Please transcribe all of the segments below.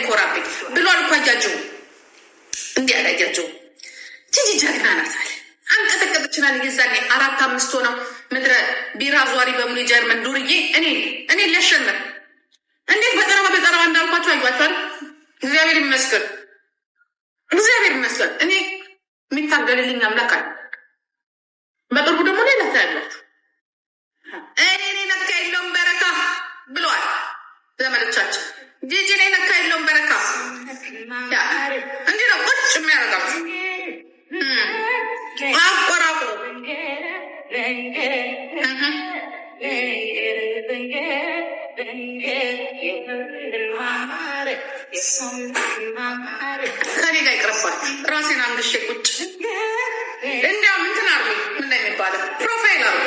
የሚኮራብኝ ብሏል እኮ አያጅው እንዲህ አላያጅው ጂጂ ጀግና ናት አለ። አንቀጠቀጥ ይችላል። የዛኔ 4-5 ሆነው ምድረ ቢራ ዟሪ በሙሉ ጀርመን ዱርዬ እኔ ሊያሸንፍ እንዴት በጠረባ እንዳልኳቸው አዩዋቸዋል። እግዚአብሔር ይመስገን። እኔ የሚታገልልኝ አምላክ አለ። በቅርቡ ደግሞ ሌላ ታያላችሁ። እኔ ነካ የለውም በረካ ብለዋል ዘመዶቻችን። ጂጂ እኔ ነካ የለውም በረካ እንዲህ ነው ቁጭ የሚያደርጋችሁ አቆራቁ ከኔ ጋር ይቅርባል። ራሴን አንግሼ ቁጭ እንዲያውም እንትን አርጉ ምን ላይ የሚባለው ፕሮፋይል አርጉ።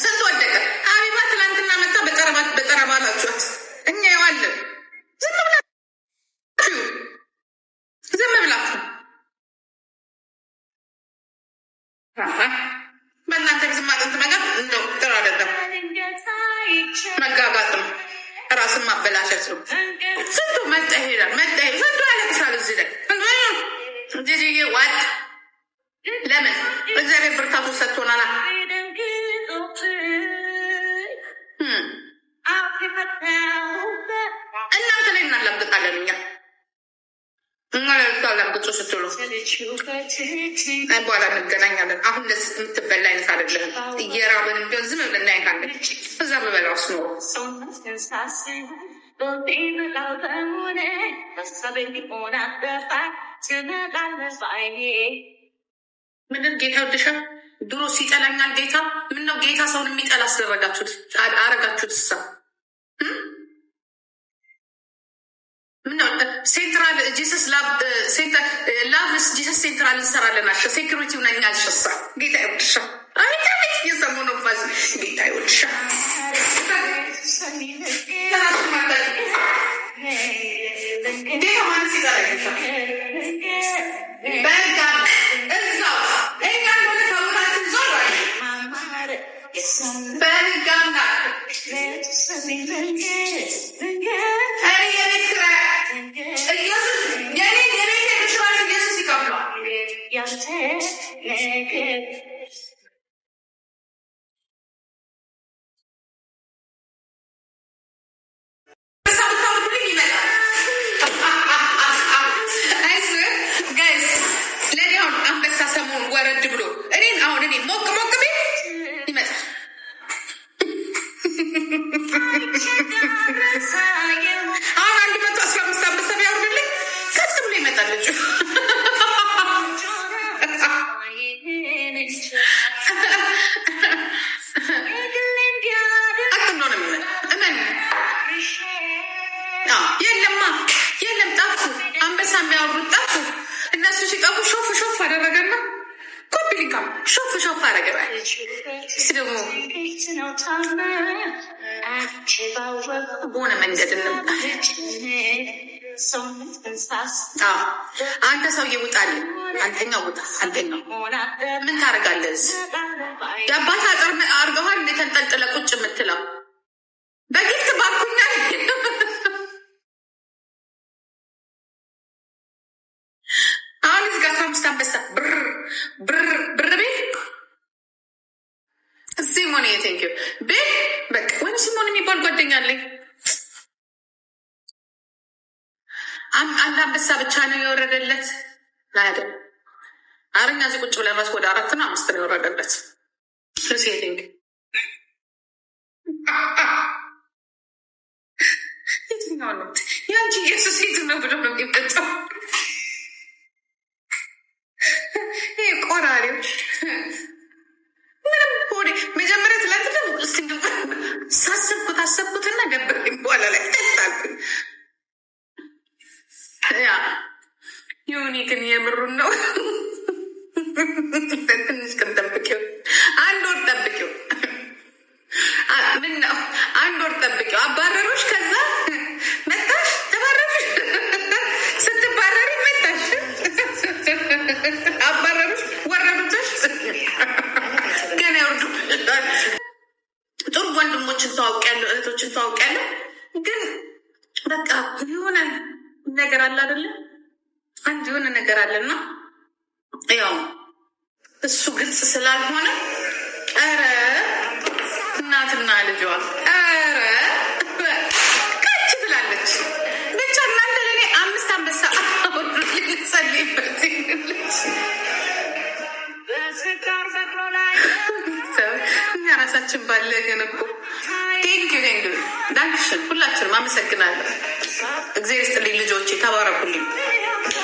ስንት ወደቀ ሀቢባ ትናንትና መታ በጠረባ ላችኋት እኛ የዋለን ዝም ብላችሁ በእናንተ ጊዜማ አጥንት ነገር እንደው ጥሩ አይደለም። መጋጋጥ ነው፣ ራስን ማበላሸት ነው። ስንቱ መጣ ይሄዳል፣ ስንቱ ያለቅሳል እዚህ ላይ ጂጂዬ ዋጥ ለምን እግዚአብሔር ብርታቱ ሰጥቶናል። እናንተ ላይ እናላግጣለን እኛ ለምግጡ ስትሉ በኋላ እንገናኛለን። አሁን የምትበላ አይነት አይደለም። እየራብን እንዲሆን ዝም ብለን እናይካለን። እዛ በበላ ውስጥ ኖሮ ምንም ጌታ ይወድሻል። ድሮ ሲጠላኛል ጌታ። ምነው ጌታ ሰውን የሚጠላ አረጋችሁት? እሳ ምነው ሴንትራል ጂሰስ ላቭስ ጂሰስ ሴንትራል እንሰራለን። ሴኩሪቲ ነኛ አልሸሳ ጌታ ይወድሻል። የሰሞኑ ባዝ ጌታ ይወድሻል። ጌታ ማለት ሲጠላ ወረድ ብሎ እኔን አሁን ሞቅ ቤት ይመጣል። አሁን 115 አንበሳ ቢያወርድልኝ ከስ ብሎ ይመጣል ልጁ። አጥም ነው የሚመጣ እመን። የለም ጠፉ። አንበሳ የሚያወሩት ጠፉ። እነሱ ሲጠፉ ሾፍ አደረገና ኮፒሊካ ሾፍ አደረገባል። ደግሞ በሆነ መንገድ እንምጣ። አንተ ሰውዬ ውጣልኝ። አንተኛው ውጣ። አንተኛው ምን ታደርጋለህ? የአባት አጥር አርገኋል። ተንጠልጥለ ቁጭ የምትለው በጊፍት ባኩኛል። አሁን እዚህ ጋር 15 አንበሳ ብር ቤት ሲሞን ቴንክ ዩ ቤት በቃ ወይም ሲሞን የሚባል ጓደኛ አለኝ። አንድ አንበሳ ብቻ ነው የወረደለት አይደል? አረኛ እዚህ ቁጭ ብለን ራስ ወደ 4-5 ነው የወረደለት። ሴቲንግ የትኛው ነው ያንቺ ኢየሱስ ሴት ነው ብሎ ነው የሚመጣው። ይሄ ቆራሪው ምንም ሆዴ መጀመሪያ ትላንት ደግሞ እስኪ ሳሰብኩትና ደበረኝ። በኋላ ላይ ተጣልኩኝ። ያ ይሁኒ ግን የምሩን ነው። ትንሽ ቀን ጠብቂው፣ 1 ወር ጠብቂው። ምን ነው 1 ወር ጠብቂው። አባረሮች፣ ከዛ መጣሽ፣ ተባረሮች፣ ስትባረሪ መጣሽ፣ አባረሮች፣ ወረዶች ገና ይወርዱ። ጥሩ ወንድሞችን ተዋውቂያለሁ፣ እህቶችን ተዋውቂያለሁ። ግን በቃ ነገር አለ አይደለ? አንድ የሆነ ነገር አለና ያው እሱ ግልጽ ስላልሆነ ኧረ እናትና ልጇ ኧረ ቀጭ ትላለች። ብቻ እናንተ ለእኔ 5 አንበሳ ልጸልይበት ልች እኛ ራሳችን ባለ ግን እኮ ቴንኪዩ ዳንክሽን ሁላችንም አመሰግናለሁ። እግዚአብሔር ይስጥልኝ ልጆቼ፣ ተባረኩልኝ።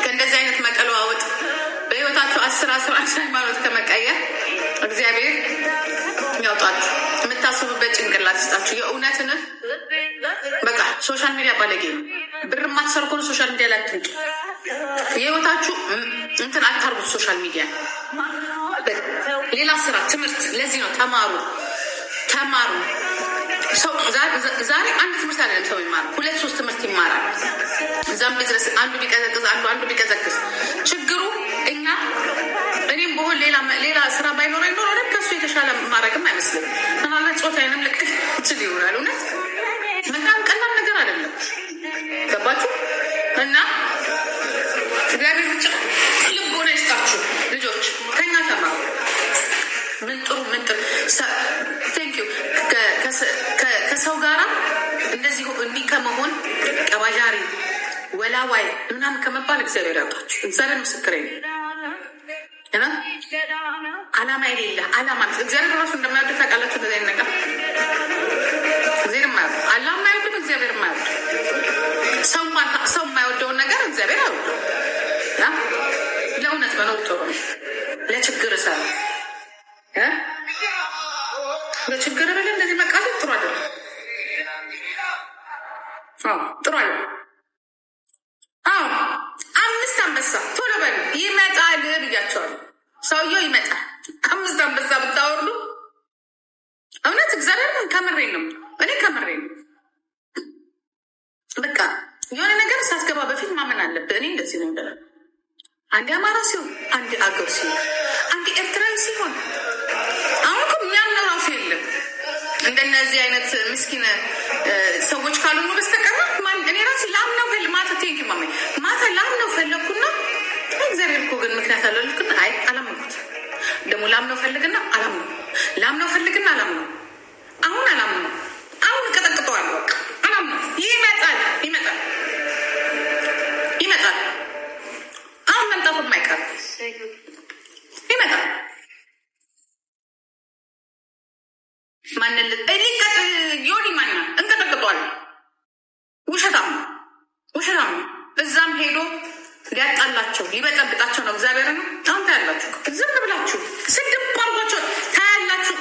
ከእንደዚህ አይነት መቀለዋወጥ በህይወታችሁ 10 ሃይማኖት ከመቀየር እግዚአብሔር ያውጣችሁ። የምታስቡበት ጭንቅላት ይስጣችሁ። የእውነትን በቃ ሶሻል ሚዲያ ባለጌ ነው። ብር የማትሰሩ ከሆነ ሶሻል ሚዲያ ላይ አትምጡ። የህይወታችሁ እንትን አታርጉት። ሶሻል ሚዲያ ሌላ ስራ፣ ትምህርት። ለዚህ ነው ተማሩ። ሰው ዛሬ አንድ ትምህርት አይደለም ሰው ይማራል፣ 2-3 ትምህርት ይማራል። እዛም ቢዝነስ አንዱ ቢቀዘቅዝ አንዱ ቢቀዘቅዝ ችግሩ እኔም በሆን ሌላ ስራ ባይኖረ ኖሮ ከሱ የተሻለ ማድረግም አይመስልም። ምናልባት ጾታዬንም ልቅ ችል ይሆናል። እውነት በጣም ቀላል ነገር አይደለም። ገባችሁ? እና እግዚአብሔር ብቻ ልቦና ይስጣችሁ ልጆች። ከኛ ተማሩ። ምን ጥሩ ቴንኪዩ። ከሰው ጋራ እንደዚህ እንዲህ ከመሆን ቀባዣሪ ወላዋይ ምናምን ከመባል እግዚአብሔር ያውጣችሁ። እግዚአብሔር ምስክሬ ነው። አላማ የሌለ አላማ እግዚአብሔር ራሱ እንደማይወድ ታውቃላችሁ። እንደዚህ አይነት ነገር እግዚአብሔር የማይወድ አላማ አይወድም። እግዚአብሔር የማይወድ ሰው የማይወደውን ነገር እግዚአብሔር አይወደው። ለእውነት መኖር ጥሩ ነው። ለችግር ሰ ለችግር በለ እንደዚህ መቃተት ጥሩ አይደለም። ጥሩ አይደለም። 5 አንበሳ ቶሎ በል ይመጣል ብያቸዋለሁ። ሰውየው ይመጣል። 5 አንበሳ ብታወርዱ እውነት እግዚአብሔር ከምሬ ነው። እኔ ከምሬ ነው። በቃ የሆነ ነገር ሳትገባ በፊት ማመን አለብህ። እኔ እንደዚህ ነው እንደለ አንድ አማራ ሲሆን፣ አንድ አገር ሲሆን፣ አንድ ኤርትራዊ ሲሆን አሁን እኮ የሚያምነው ራሱ የለም። እንደነዚህ አይነት ምስኪን ሰዎች ካልሆኑ በስተቀር እኔ ራሴ ላምነው ማታ ላምነው ፈለግኩና እግዚአብሔር እኮ ግን ምክንያት አለልክና አላመንኩት። ደግሞ ላምነው ፈልግና አላምነው አሁን ቀጠቅጠዋለሁ። አላምነው ይመጣል አሁን መምጣቱ የማይቀር ይመጣል። ማንን ዮኒ ማና እንቀጠቅጠዋለን። ውሸታም እዛም ሄዶ ሊያጣላቸው ሊበጠብጣቸው ነው። እግዚአብሔር ነው። አሁን ታያላችሁ። ዝም ብላችሁ ስድብ ቋርቋቸው ታያላችሁ።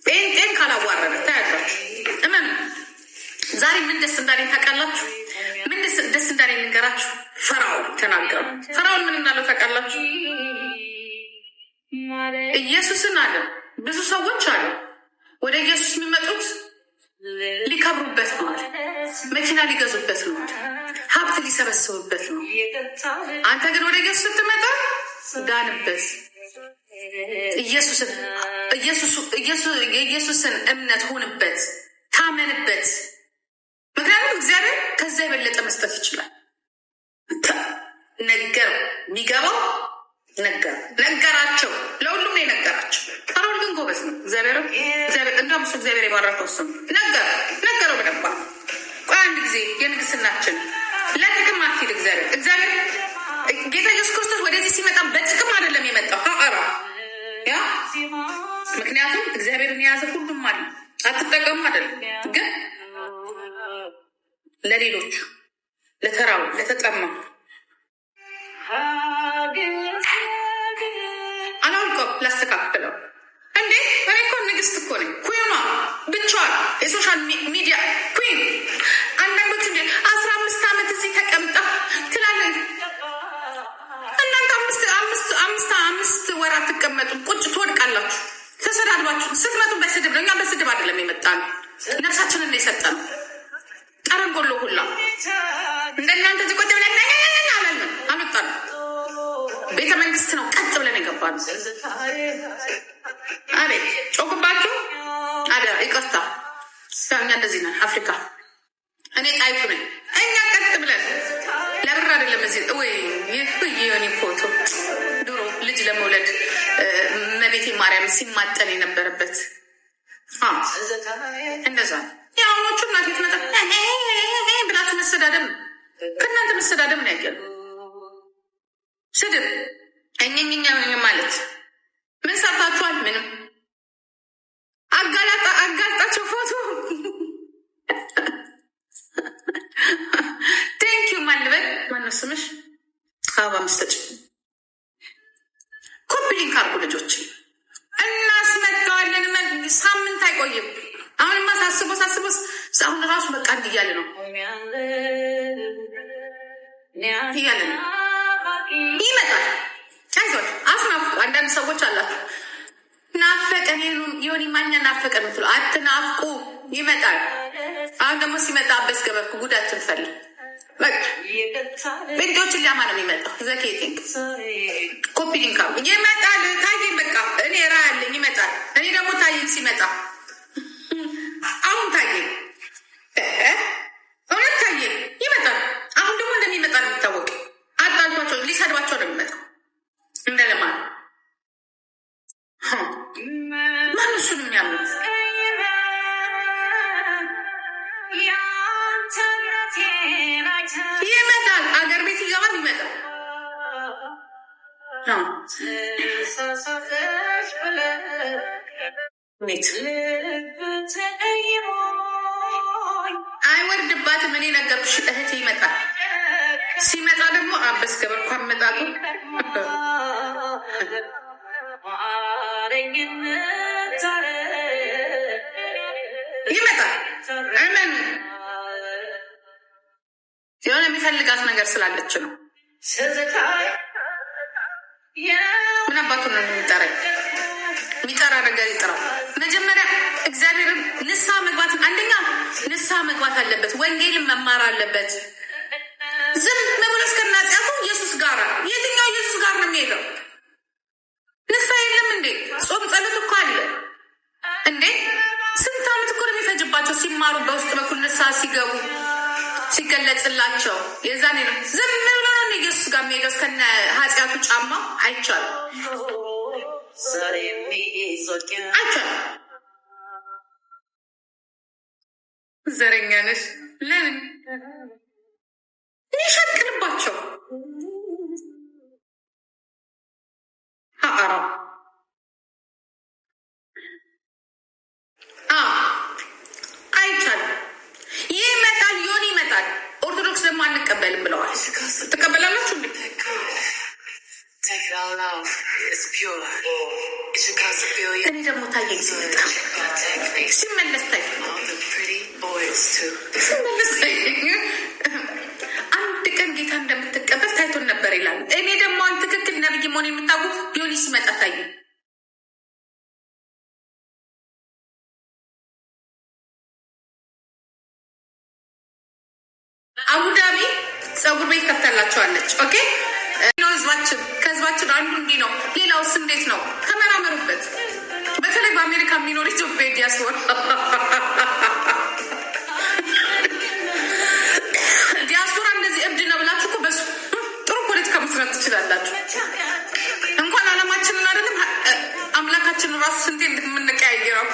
ጴንጤን ካላዋረደ ታያላችሁ። እመኑ። ዛሬ ምን ደስ እንዳለኝ ታውቃላችሁ? ምን ደስ እንዳለኝ ልንገራችሁ። ፈርዖን ተናገሩ። ፈርዖን ምን እንዳለው ታውቃላችሁ? ኢየሱስን አለ ብዙ ሰዎች አሉ ወደ ኢየሱስ የሚመጡት ሊከብሩበት ነው አለ። መኪና ሊገዙበት ነው፣ ሀብት ሊሰበስቡበት ነው። አንተ ግን ወደ ኢየሱስ ስትመጣ ዳንበት። የኢየሱስን እምነት ሁንበት፣ ታመንበት። ምክንያቱም እግዚአብሔር ከዛ የበለጠ መስጠት ይችላል። ነገር የሚገባው ነገራቸው፣ ለሁሉም ነው የነገራቸው። ፈርዖን ግን ጎበዝ ነው። እግዚአብሔር እንደውም እሱ እግዚአብሔር የባረከው እሱ ነገረው በደንብ። ቆይ አንድ ጊዜ የንግስናችን ለጥቅም አትሂድ። እግዚአብሔር ጌታ ኢየሱስ ክርስቶስ ወደዚህ ሲመጣ በጥቅም አይደለም የመጣው። ያ ምክንያቱም እግዚአብሔርን የያዘ ሁሉም አለ። አትጠቀሙ አይደለም ግን ለሌሎቹ፣ ለተራው፣ ለተጠማ አላውቀው ላስተካክለው እንዴ። እኔ እኮ ንግስት እኮ ነኝ። ኩዊኗ ብቻዋን የሶሻል ሚዲያ ኩዊን። አንዳንዶች እንዴ 15 ዓመት እዚህ ተቀምጣ ትላለኝ። እናንተ አምስት ወር አትቀመጡም። ቁጭ ትወድቃላችሁ። ተሰዳድባችሁ ስትመጡ በስድብ ነው። እኛ በስድብ አይደለም የመጣን፣ ነፍሳችንን ነው የሰጠነው። ጠረንጎሎ ሁላ እንደናንተ እዚህ ቁጭ ብለን አላልንም፣ አልወጣንም። ቤተ መንግስት ነው ቀጥ ብለን የገባነው። አቤት ጮክባችሁ አደ ይቅርታ። እኛ እንደዚህ ነን። አፍሪካ እኔ ጣይቱ ነኝ። እኛ ቀጥ ብለን ለብር አይደለም እዚህ ወይ የሆነ ፎቶ ድሮ ልጅ ለመውለድ እመቤቴ ማርያም ሲማጠን የነበረበት እንደዛ የአሁኖቹ እናት ትመጣ ብላችሁ መሰዳደብ ነው። ከእናንተ መሰዳደብ ነው ያገሉ ስድብ እኝኝኛ ማለት ምን ሰርታችኋል? ምንም አጋልጣቸው ፎቶ ቴንኪዩ ማልበል ማነው ስምሽ? አበባ መስጠጭ ኮፒ ሊንክ አርጉ ልጆች እናስመጣዋለን። ሳምንት አይቆይም። አሁንማ ሳስቦ አሁን ራሱ በቃ እንዲያለ ነው ይመጣል። አይዞት አስናፍቁ። አንዳንድ ሰዎች አላችሁ ናፈቀን የሆነ ማኛ ናፈቀን ምትሉ አትናፍቁ። ይመጣል። አሁን ደግሞ ሲመጣ አበስ ገበርኩ ጉዳችን ፈልግ ቤንቶችን ሊያማ ነው የሚመጣው። ዘኬቲንግ ኮፒ ሊንክ ይመጣል። ታየኝ በቃ እኔ ራ ያለኝ ይመጣል። እኔ ደግሞ ታየኝ ሲመጣ አሁን ታየኝ እውነት ታየኝ ይመጣል። አሁን ደግሞ እንደሚመጣ ነው የሚታወቅ። አጣልቷቸው ሊሰድባቸው ነው የሚመጣው። እንደለማ ማን እሱን የሚያምኑት ይመጣል። አገር ቤት ይገባል። ይመጣል። አይወርድባትም። እኔ ነገርኩሽ እህቴ ይመጣል። ሲመጣ ደግሞ አበስ ገበርኩ አመጣጡ ይመጣል። እመኑ። የሆነ የሚፈልጋት ነገር ስላለች ነው። ምን አባቱ ነው የሚጠራኝ? የሚጠራ ነገር ይጥራው። መጀመሪያ እግዚአብሔርን ንስሐ መግባት፣ አንደኛ ንስሐ መግባት አለበት። ወንጌልን መማር አለበት። ዝም ብሎ እስከና ጻፉ ኢየሱስ ጋር የትኛው ኢየሱስ ጋር ነው የሚሄደው? ንስሐ የለም እንዴ? ጾም ጸሎት እኮ አለ እንዴ? ስንት ዓመት እኮ ነው የሚፈጅባቸው ሲማሩ፣ በውስጥ በኩል ንስሐ ሲገቡ ሲገለጽላቸው የዛኔ ነው። ዝም ብሎ ነው ኢየሱስ ጋር የሚሄደው እስከነ ኃጢአቱ ጫማ አይቻልም። አይቻልም። ዘረኛ ነሽ። ለምን ይሸቅልባቸው? አራ አይቻልም። ይመጣል። ዮኒ ይመጣል። ኦርቶዶክስ ደግሞ አንቀበልም ብለዋል። ትቀበላላችሁ እንዴ? እኔ ደግሞ ታየኝ ሲመጣ ሲመለስ ታየኝ አንድ ቀን ጌታ እንደምትቀበል ታይቶን ነበር ይላል። እኔ ደግሞ አንድ ትክክል ነብይ መሆን የምታውቁ ዮኒ ሲመጣ ታየኝ። አቡዳቢ ፀጉር ቤት ከፍታላቸዋለች። ኦኬ ነው ህዝባችን። ከህዝባችን አንዱ እንዲህ ነው። ሌላውስ እንዴት ነው? ተመራመሩበት። በተለይ በአሜሪካ የሚኖር ኢትዮጵያ ዲያስፖራ እንደዚህ እብድ ነው ብላችሁ እኮ በሱ ጥሩ ፖለቲካ መስራት ትችላላችሁ። እንኳን አለማችንን አይደለም አምላካችንን ራሱ ስንቴ እንደምንቀያየረው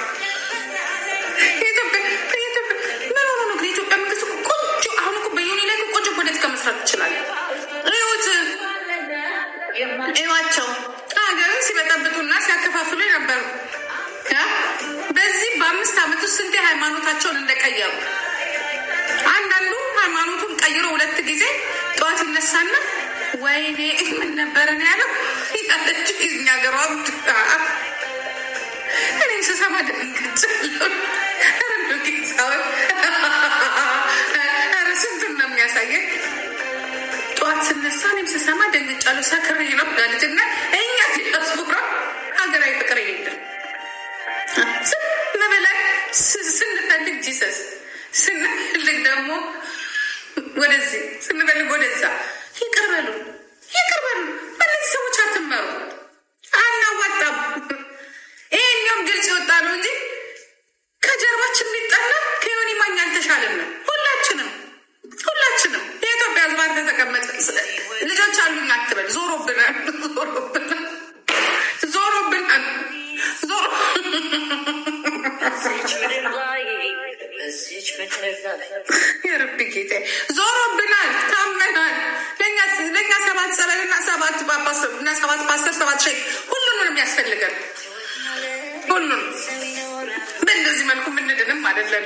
መስራት ይችላል። እዋቸው ሀገርን ሲበጠብጡና ሲያከፋፍሉ ነበሩ። በዚህ በ5 ዓመት ውስጥ ስንቴ ሃይማኖታቸውን እንደቀየሩ። አንዳንዱ ሃይማኖቱን ቀይሮ 2 ጊዜ ጠዋት ይነሳና ወይኔ ምን ነበረን ያለው ያለች ይዝኛ ገሯ እኔም ስሰማ ደንግጬ ስንቱን ነው የሚያሳየን። ጠዋት ስነሳ እኔም ስሰማ ደንግጫለሁ። ሰክሬ ነው ላለች እና እኛ ዲያስፖራ ሀገራዊ ፍቅር የለም። ዝም ብለን ስንፈልግ ጂሰስ፣ ስንፈልግ ደግሞ ወደዚህ፣ ስንፈልግ ወደዛ። ይቅር በሉ። በእነዚህ ሰዎች አትመሩ። አናዋጣም። ይሄኛውም ግልጽ የወጣ ነው እንጂ ከጀርባችን የሚጠላ ከዮኒ ማኛ አልተሻለም ነው። ሁላችንም የረቢ ጌታ ዞሮብናል፣ ታመናል። ለእኛ 7 ጸበልና 7 ጳጳስ እና 7 ፓስተር 7 ሼክ ሁሉንም የሚያስፈልገን ሁሉንም በእንደዚህ መልኩ ምንድንም አይደለም።